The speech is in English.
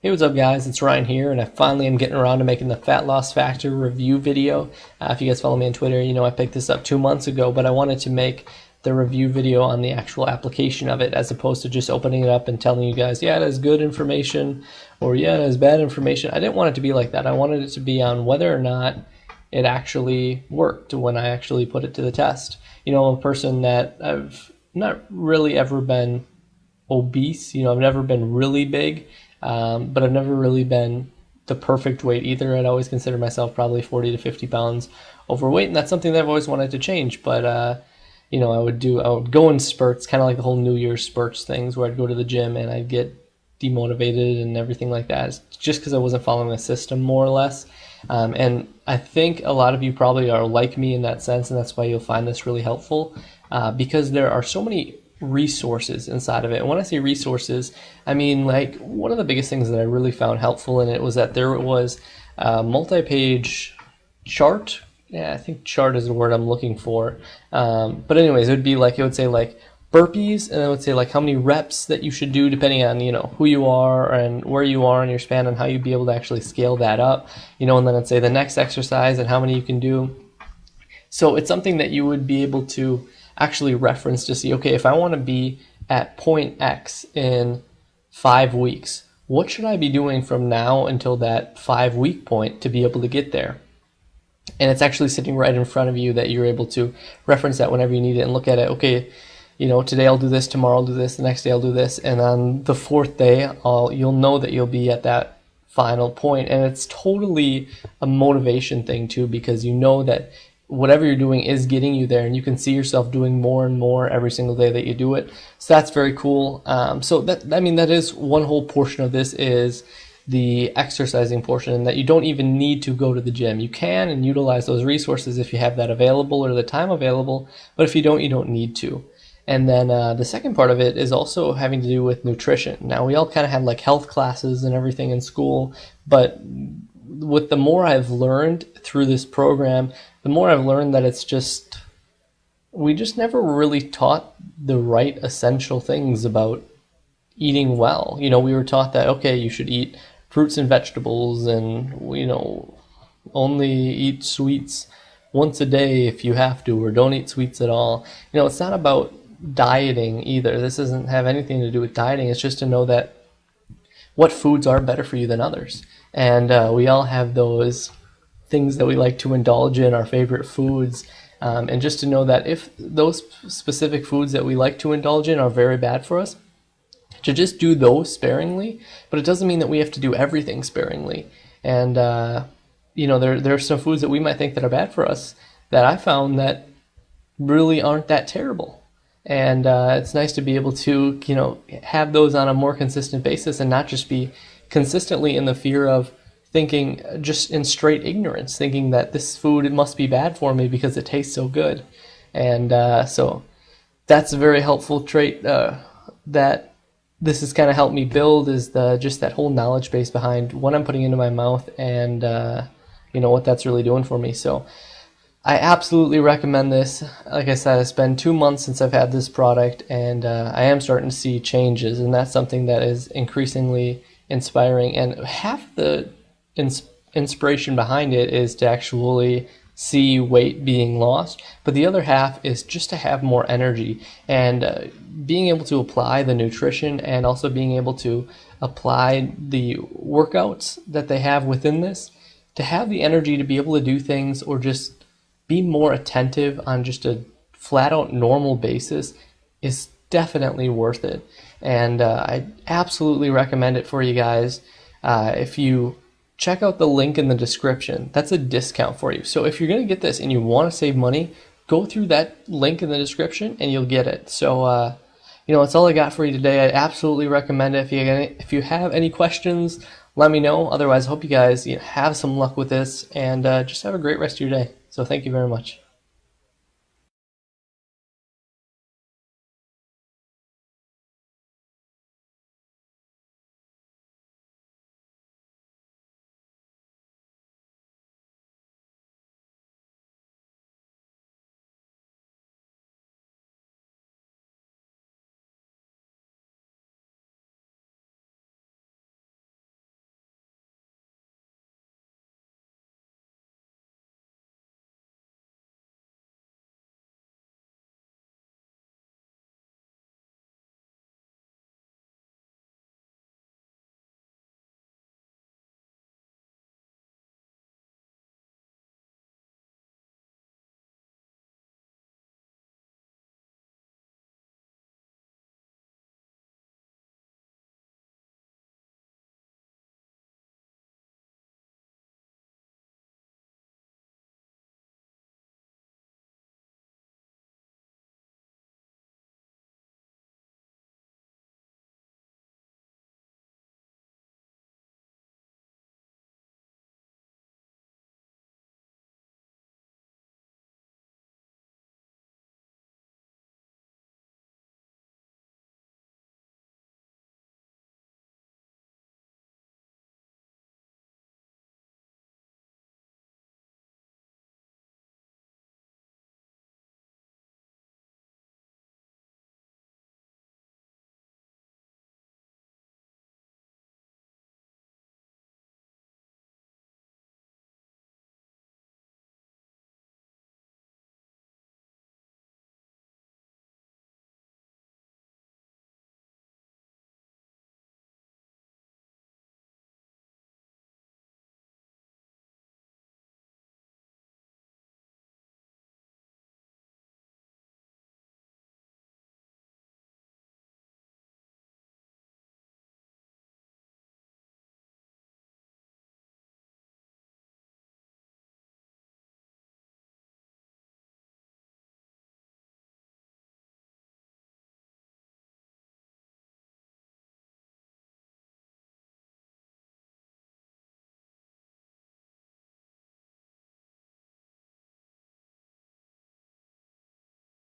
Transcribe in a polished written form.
Hey, what's up guys, it's Ryan here, and I finally am getting around to making the Fat Loss Factor review video. If you guys follow me on Twitter, you know I picked this up 2 months ago, but I wanted to make the review video on the actual application of it as opposed to just opening it up and telling you guys, yeah, it has good information, or yeah, it has bad information. I didn't want it to be like that. I wanted it to be on whether or not it actually worked when I actually put it to the test. You know, I'm a person that I've not really ever been obese. You know, I've never been really big. But I've never really been the perfect weight either. I'd always consider myself probably 40 to 50 pounds overweight, and that's something that I've always wanted to change. But you know, I would go in spurts, kind of like the whole New Year's spurts things, where I'd go to the gym and I'd get demotivated and everything like that. It's just because I wasn't following the system, more or less. And I think a lot of you probably are like me in that sense, and that's why you'll find this really helpful, because there are so many resources inside of it. And when I say resources, I mean, like, one of the biggest things that I really found helpful in it was that there was a multi-page chart. Yeah, I think chart is the word I'm looking for. But anyways, it would be like, it would say like burpees, and it would say like how many reps that you should do depending on, you know, who you are and where you are in your span and how you'd be able to actually scale that up, you know, and then it'd say the next exercise and how many you can do. So it's something that you would be able to actually reference to see, okay, if I want to be at point X in 5 weeks, what should I be doing from now until that 5-week point to be able to get there? And it's actually sitting right in front of you that you're able to reference that whenever you need it and look at it. Okay, you know, today I'll do this, tomorrow I'll do this, the next day I'll do this, and on the 4th day, you'll know that you'll be at that final point. And it's totally a motivation thing too, because you know that whatever you're doing is getting you there, and you can see yourself doing more and more every single day that you do it. So that's very cool. So that is one whole portion of this, is the exercising portion, and that you don't even need to go to the gym. You can and utilize those resources if you have that available or the time available, but if you don't need to. And then the second part of it is also having to do with nutrition. Now, we all kind of had like health classes and everything in school, but with the more I've learned through this program, the more I've learned that it's just, we just never really taught the right essential things about eating well. You know, we were taught that, okay, you should eat fruits and vegetables, and, you know, only eat sweets once a day if you have to, or don't eat sweets at all. You know, it's not about dieting either. This doesn't have anything to do with dieting. It's just to know that what foods are better for you than others. And we all have those things that we like to indulge in, our favorite foods, and just to know that if those specific foods that we like to indulge in are very bad for us, to just do those sparingly. But it doesn't mean that we have to do everything sparingly. And you know, there are some foods that we might think that are bad for us that I found that really aren't that terrible. And it's nice to be able to, you know, have those on a more consistent basis, and not just be consistently in the fear of thinking, just in straight ignorance, thinking that this food, it must be bad for me because it tastes so good. And so that's a very helpful trait that this has kind of helped me build, is just that whole knowledge base behind what I'm putting into my mouth, and you know, what that's really doing for me. So I absolutely recommend this. Like I said, it's been 2 months since I've had this product, and I am starting to see changes, and that's something that is increasingly inspiring. And half the inspiration behind it is to actually see weight being lost, but the other half is just to have more energy, and being able to apply the nutrition, and also being able to apply the workouts that they have within this, to have the energy to be able to do things, or just be more attentive on just a flat out normal basis, is definitely worth it. And I absolutely recommend it for you guys. If you check out the link in the description, that's a discount for you. So if you're going to get this and you want to save money, go through that link in the description and you'll get it. So you know, that's all I got for you today. I absolutely recommend it. If you have any questions, let me know. Otherwise, I hope you guys, you know, have some luck with this, and just have a great rest of your day. So thank you very much.